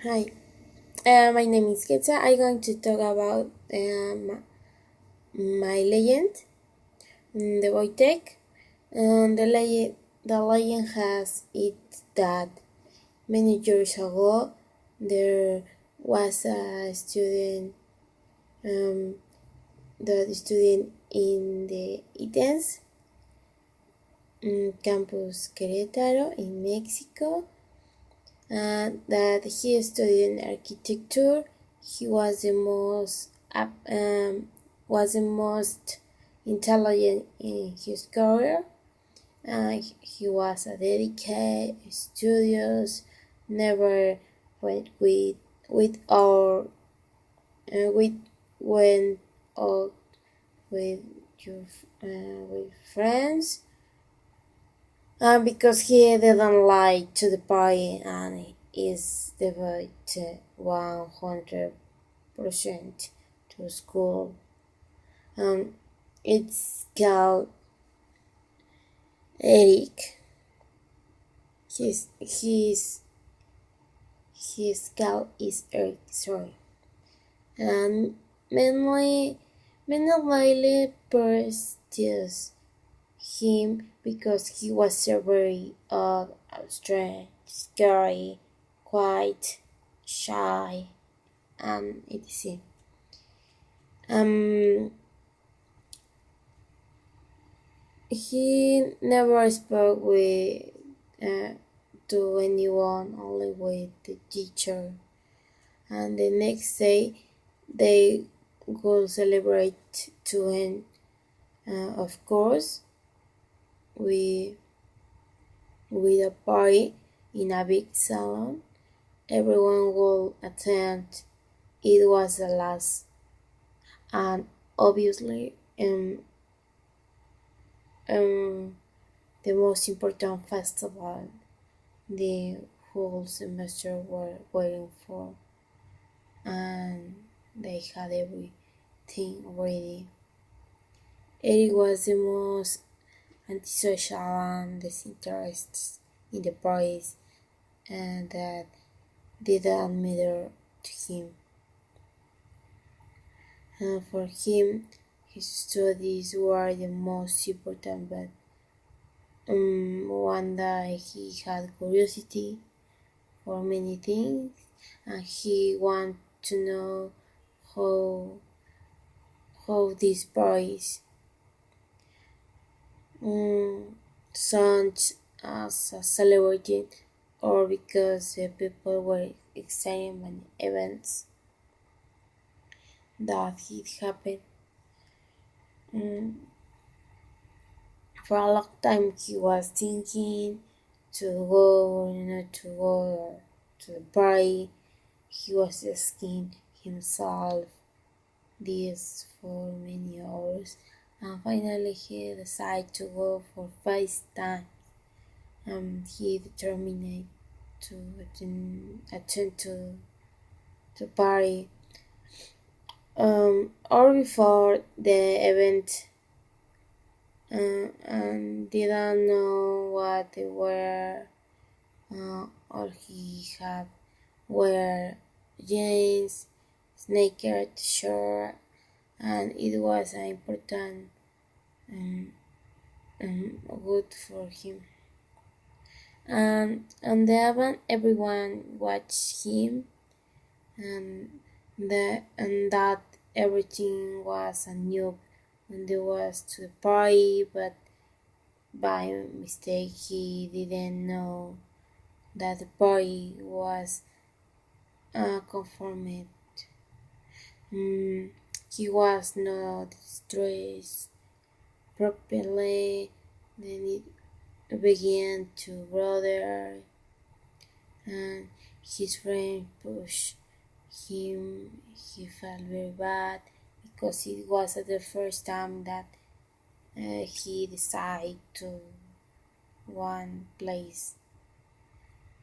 Hi, my name is Quetzaly. I'm going to talk about my legend, the Wojtek. The legend has it that many years ago there was a student that student in the ITENS campus Querétaro in Mexico, that he studied architecture. He was the most intelligent in his career. He was a dedicated, studious, never went with or with went out with your with friends, because he didn't like to the party and is devoted 100% to school. Um, it's called Eric. His call is Eric. Sorry, and mainly mainly prestigious him because he was a very odd, strange, scary, quiet, shy, and etc. Um, he never spoke uh, to anyone, only with the teacher. And the next day, they would celebrate to him. Of course, we with a party in a big salon. Everyone will attend. It was the last and obviously um, the most important festival the whole semester were waiting for, and they had everything ready. Eric was the most antisocial and disinterested in the parties, and that didn't matter to him. For him, his studies were the most important, but one day he had curiosity for many things, and he wanted to know how these boys such as a celebrity, or because the people were excited many events that it happened. Mm, for a long time he was thinking to go or not to go to the party. He was asking himself this for many hours, and finally he decided to go for first time. He determined to attend to party. Or before the event, and didn't know what they were. All he had were jeans, sneaker, shirt, and it was important good for him. And the event, everyone watched him, and that everything was a new when there was to the party, but by mistake he didn't know that the party was conformed. Mm, he was not dressed properly. Then it began to brother, and his friend pushed him. He felt very bad because it was the first time that he decided to one place,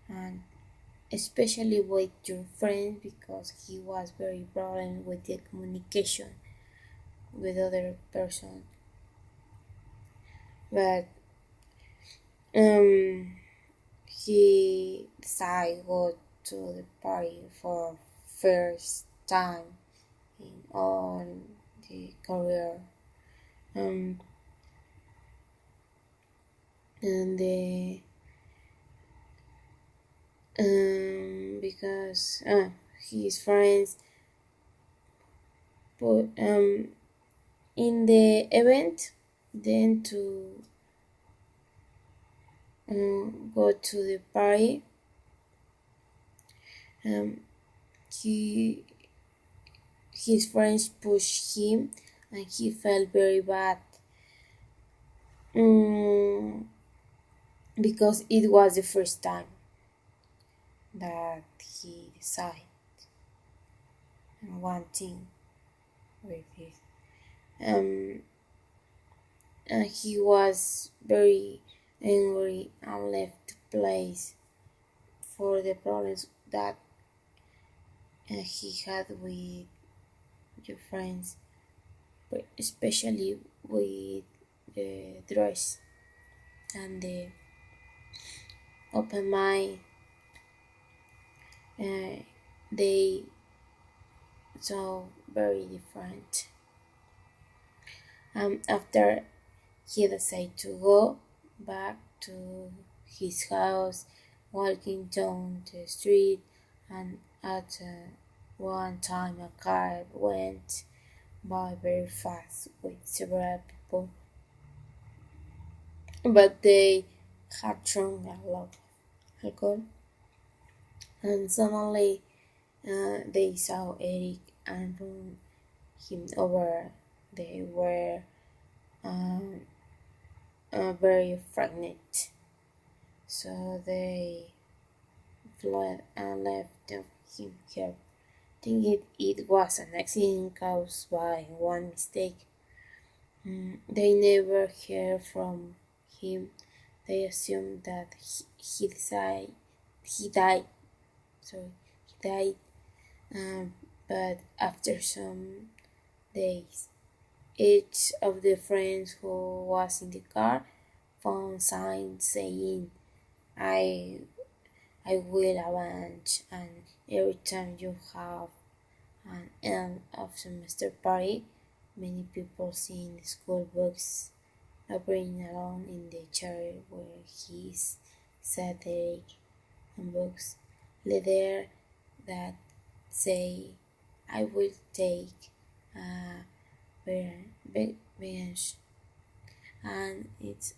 and especially with your friend because he was very problem with the communication with other person. But he decided go to the party for first time in all the career. And the because his friends put in the event then to go to the party. He his friends pushed him and he felt very bad because it was the first time that he decided one thing with it. And he was very angry and left the place for the problems that he had with your friends, but especially with the dress and the open mind. They so very different. After he decided to go back to his house, walking down the street, and at one time a car went by very fast with several people, but they had drunk a lot of alcohol, and suddenly they saw Eric and run him over. They were um, very frightened, so they fled and left him here, thinking it was an accident caused by one mistake. They never heard from him. They assumed that he died. Sorry, he died. But after some days, each of the friends who was in the car found signs saying, "I will avenge," and every time you have an end of semester party, many people see in the school books appearing alone in the chair where he sat there and books leather that say, "I will take a bench," and it's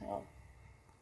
all.